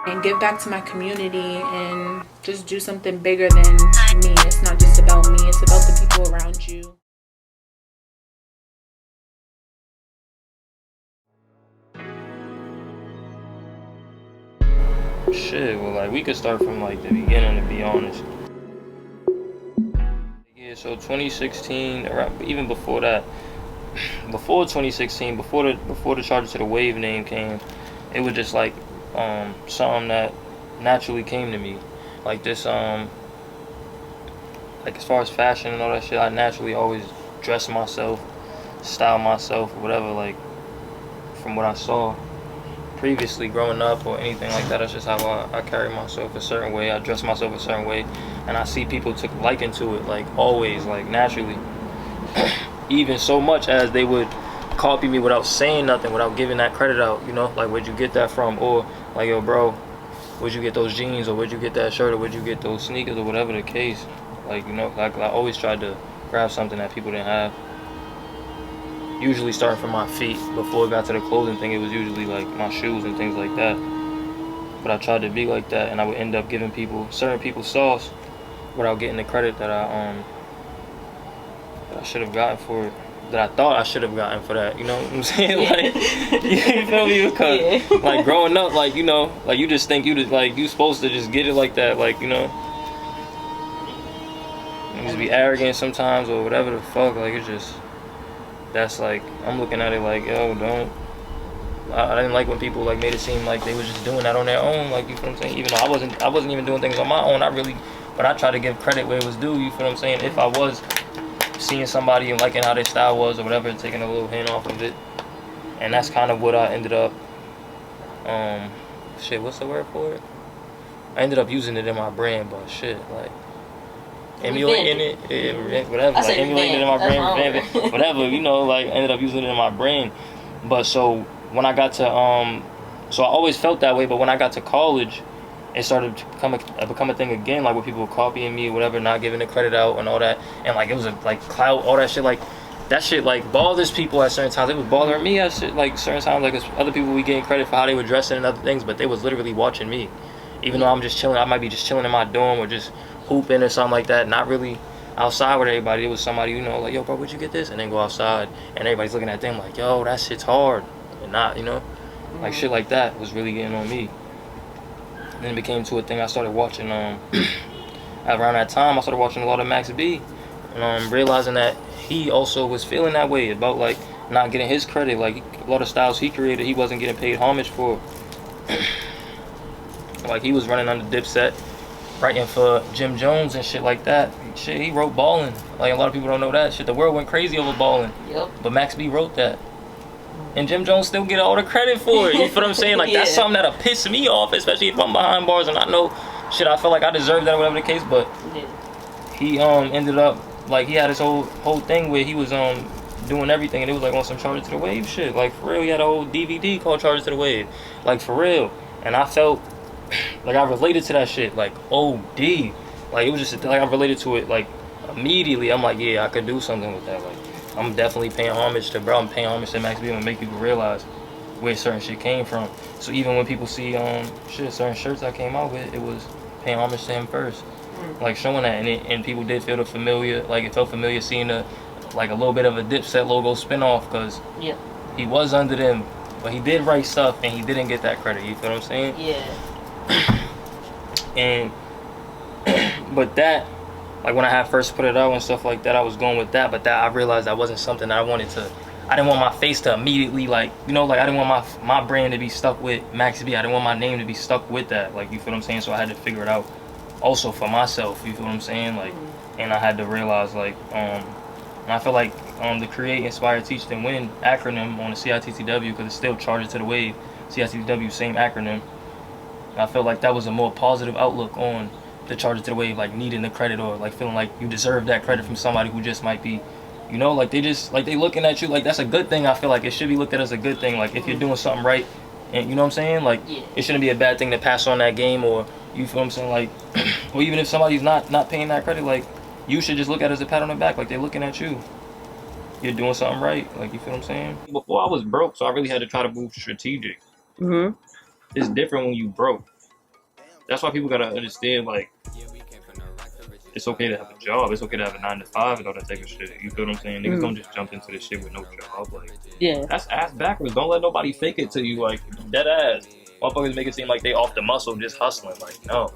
and give back to my community and just do something bigger than me. It's not just about me, it's about the people around you. Shit, well, like, we could start from, like, the beginning, to be honest. Yeah, so 2016, around, even before that, before 2016, before the Charger to the Wave name came, it was just, like, something that naturally came to me. Like, this, like, as far as fashion and all that shit, I naturally always dress myself, style myself, or whatever, like, from what I saw previously growing up or anything like that. That's just how I carry myself a certain way. I dress myself a certain way, and I see people took liking to it, like, always, like, naturally. Even so much as they would copy me without saying nothing, without giving that credit out, you know, like, where'd you get that from? Or like, yo, bro, where'd you get those jeans? Or where'd you get that shirt? Or where'd you get those sneakers? Or whatever the case. Like, you know, like, I always tried to grab something that people didn't have. Usually starting from my feet. Before it got to the clothing thing, it was usually like my shoes and things like that. But I tried to be like that, and I would end up giving certain people sauce without getting the credit that I should have gotten for it. That I thought I should have gotten for that. You know what I'm saying? Like, you feel me? Because like, growing up, like, you know, like, you just think you supposed to just get it like that, like, you know. You just be arrogant sometimes or whatever the fuck. Like, it's just, that's like, I'm looking at it like, yo, don't. I didn't like when people, like, made it seem like they was just doing that on their own, like, you feel what I'm saying? Even though I wasn't even doing things on my own. But I try to give credit where it was due, you feel what I'm saying? If I was seeing somebody and liking how their style was or whatever, taking a little hint off of it. And that's kind of what I ended up, shit, what's the word for it? I ended up using it in my brand, but shit, like, emulating it, whatever, like, emulating it in my brand, whatever, you know, like, I ended up using it in my brand. But so when I got to, so I always felt that way, but when I got to college, it started to become a thing again, like, where people were copying me or whatever, not giving the credit out and all that, and, like, it was like clout, all that shit, like, that shit, like, bothers people at certain times. It was bothering me at shit, like, certain times, like, other people we getting credit for how they were dressing and other things, but they was literally watching me. Even though I'm just chilling, I might be just chilling in my dorm or just hooping or something like that, not really outside with everybody. It was somebody, you know, like, yo, bro, where'd you get this? And then go outside, and everybody's looking at them like, yo, that shit's hard. And not, you know, like, shit like that was really getting on me. And then it became to a thing I started watching, around that time, I started watching a lot of Max B, and realizing that he also was feeling that way about, like, not getting his credit. Like, a lot of styles he created, he wasn't getting paid homage for. Like, he was running under Dipset, writing for Jim Jones and shit like that. Shit, he wrote Ballin'. Like, a lot of people don't know that shit. The world went crazy over Ballin'. Yep. But Max B wrote that. And Jim Jones still get all the credit for it. You feel what I'm saying? Like, that's something that'll piss me off, especially if I'm behind bars and I know, shit, I feel like I deserve that or whatever the case. But he ended up, like, he had this whole thing where he was doing everything, and it was like on some Charger to the Wave shit. Like, for real, he had a whole DVD called Charger to the Wave. Like, for real. And I felt like I related to that shit, like, OD. Like, it was just like I related to it, like, immediately. I'm like, yeah, I could do something with that. Like, I'm definitely paying homage to, bro. I'm paying homage to Max B and make people realize where certain shit came from. So even when people see shit, certain shirts I came out with, it was paying homage to him first. Like, showing that, and people did feel familiar. Like, it felt familiar seeing like, a little bit of a Dipset logo spinoff, because he was under them, but he did write stuff and he didn't get that credit. You feel what I'm saying? Yeah. And but that, like, when I had first put it out and stuff like that, I was going with that, but that I realized that wasn't something that I didn't want my face to immediately, like, you know, like, I didn't want my brand to be stuck with Max B. I didn't want my name to be stuck with that, like, you feel what I'm saying? So I had to figure it out also for myself, you feel what I'm saying? Like, and I had to realize, like, and I feel like the Create.Inspire.Teach.Then Win acronym on the CITTW, because it's still Charger to the Wave, CITTW, same acronym. I felt like that was a more positive outlook on the Charger to the Wave, like, needing the credit, or, like, feeling like you deserve that credit from somebody who just might be, you know, like, they just, like, they looking at you, like, that's a good thing. I feel like it should be looked at as a good thing, like, if you're doing something right, and, you know what I'm saying, like, it shouldn't be a bad thing to pass on that game, or, you feel what I'm saying, like, or even if somebody's not paying that credit, like, you should just look at it as a pat on the back, like, they're looking at you. You're doing something right, like, you feel what I'm saying? Before, I was broke, so I really had to try to move strategic. It's different when you broke. that's why people gotta understand, like, it's okay to have a job. It's okay to have a 9 to 5 and all that type of shit. You feel what I'm saying? Niggas don't just jump into this shit with no job. Like, that's ass backwards. Don't let nobody fake it to you. Like, dead ass. Motherfuckers make it seem like they off the muscle just hustling. Like, no.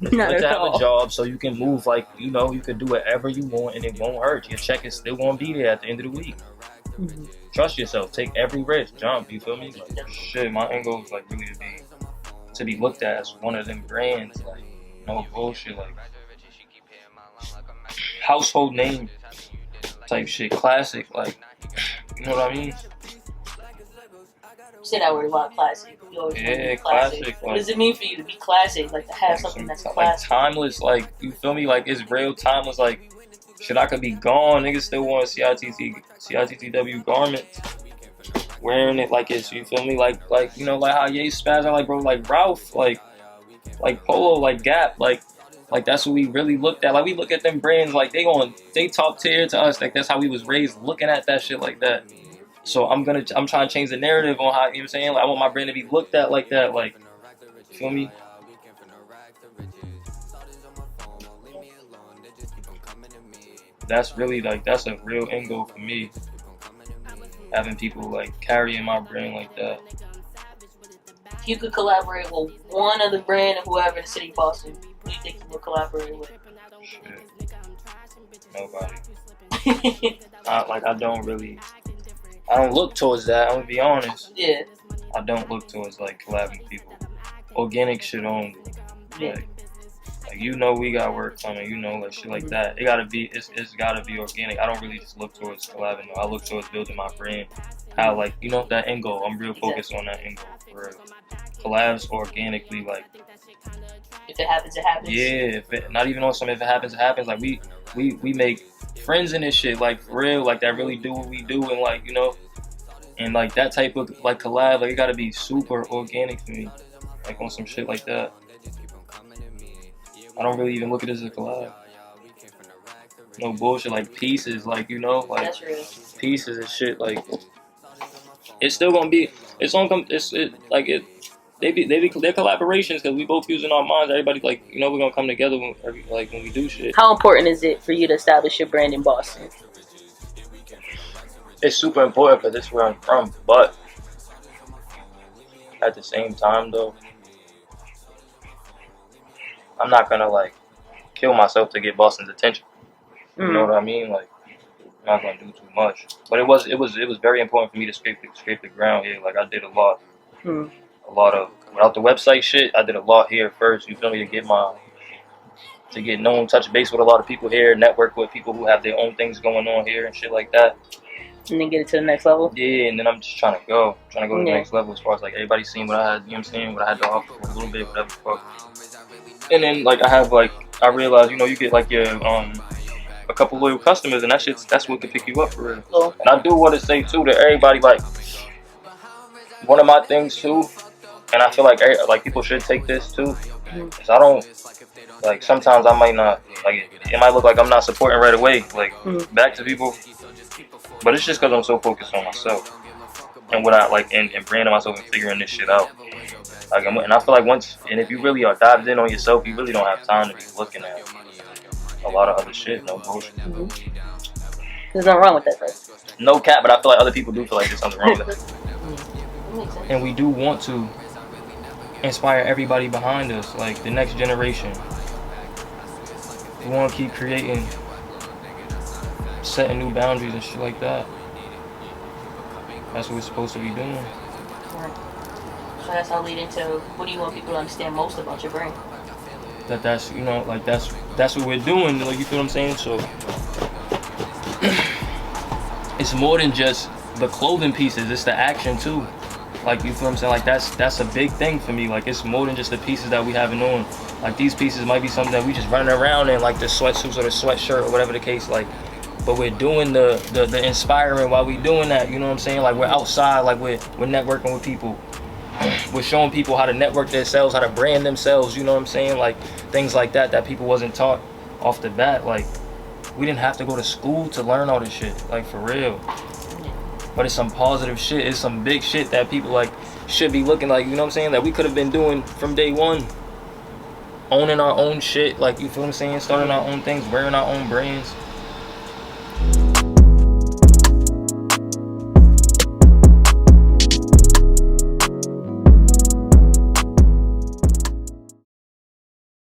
Let's have a job so you can move. Like, you know, you can do whatever you want and it won't hurt. Your check is still gonna be there at the end of the week. Trust yourself. Take every risk. Jump. You feel me? Like, shit, my end goal is like really to be looked at as one of them brands. Like, no bullshit. Like, household name type shit, classic, like, you know what I mean? You said that word a lot, classic. Yeah, classic. What does it mean for you to be classic? Like to have like something that's classic, like timeless. Like, you feel me? Like, it's real timeless. Like, shit, I could be gone. Niggas still want CITTW garments, wearing it like it's, you feel me? Like you know, like how Ye spaz are, like, bro, like Ralph, like Polo, like Gap, like that's what we really looked at. Like, we look at them brands like they top tier to us. Like, that's how we was raised, looking at that shit like that. So I'm trying to change the narrative on how, you know what I'm saying? Like, I want my brand to be looked at like that. Like, you feel me? That's really, like, that's a real end goal for me. Having people, like, carrying my brand like that. If you could collaborate with one other brand or whoever in the city of Boston, who do you think you would collaborate with? Shit. Nobody. I don't look towards that, I'm gonna be honest. Yeah. I don't look towards, like, collabing with people. Organic shit only. Yeah. Like, you know, we got work coming, you know, like, shit like that. It's gotta be organic. I don't really just look towards collabing, though. I look towards building my brand. How, like, you know, that end goal. I'm real focused on that end goal, for real. Collabs organically, like, if it happens, it happens. Yeah, not even on some if it happens, it happens. Like, we make friends in this shit, like, for real, like, that really do what we do, and, like, you know, and, like, that type of, like, collab, like, it gotta be super organic for me, like, on some shit like that. I don't really even look at it as a collab. No bullshit, like, pieces, like, you know, like, that's real. Pieces and shit, like, it's still gonna be, they're collaborations because we both using our minds. Everybody, like, you know, we're gonna come together when we do shit. How important is it for you to establish your brand in Boston? It's super important because this is where I'm from, but at the same time, though, I'm not gonna, like, kill myself to get Boston's attention. You know what I mean? Like, I'm not gonna do too much. But it was very important for me to scrape the ground here. Like, I did a lot of, without the website shit, I did a lot here first. You feel me? To get known, touch base with a lot of people here, network with people who have their own things going on here and shit like that. And then get it to the next level? Yeah, and then I'm just trying to go to the next level as far as, like, everybody seeing what I had, you know what I'm saying? What I had to offer for a little bit, whatever the fuck. And then, like, I realized, you know, you get, like, your, a couple loyal customers, and that's what can pick you up for real. Cool. And I do want to say, too, to everybody, like, one of my things, too, and I feel like people should take this, too, is I don't, like, sometimes I might not, like, it might look like I'm not supporting right away, like, back to people, but it's just because I'm so focused on myself and what I, like, and branding myself and figuring this shit out. Like, and I feel like if you really are dived in on yourself, you really don't have time to be looking at a lot of other shit. No bullshit. There's nothing wrong with that, right? No cap, but I feel like other people do feel like there's something wrong with it. And we do want to inspire everybody behind us, like the next generation. We want to keep creating, setting new boundaries and shit like that. That's what we're supposed to be doing. So that's how lead into, what do you want people to understand most about your brand? That's you know, like, that's what we're doing, like, you feel what I'm saying? So it's more than just the clothing pieces, it's the action too. Like, you feel what I'm saying? Like, that's a big thing for me. Like, it's more than just the pieces that we having on. Like, these pieces might be something that we just running around in, like the sweatsuits or the sweatshirt or whatever the case, like, but we're doing the inspiring while we doing that, you know what I'm saying? Like, we're outside, like, we're networking with people. We're showing people how to network themselves, how to brand themselves, you know what I'm saying? Like, things like that people wasn't taught off the bat. Like, we didn't have to go to school to learn all this shit, like, for real. But it's some positive shit, it's some big shit that people, like, should be looking, like, you know what I'm saying, that we could have been doing from day one. owning our own shit, like, you feel what I'm saying? Starting our own things, wearing our own brands.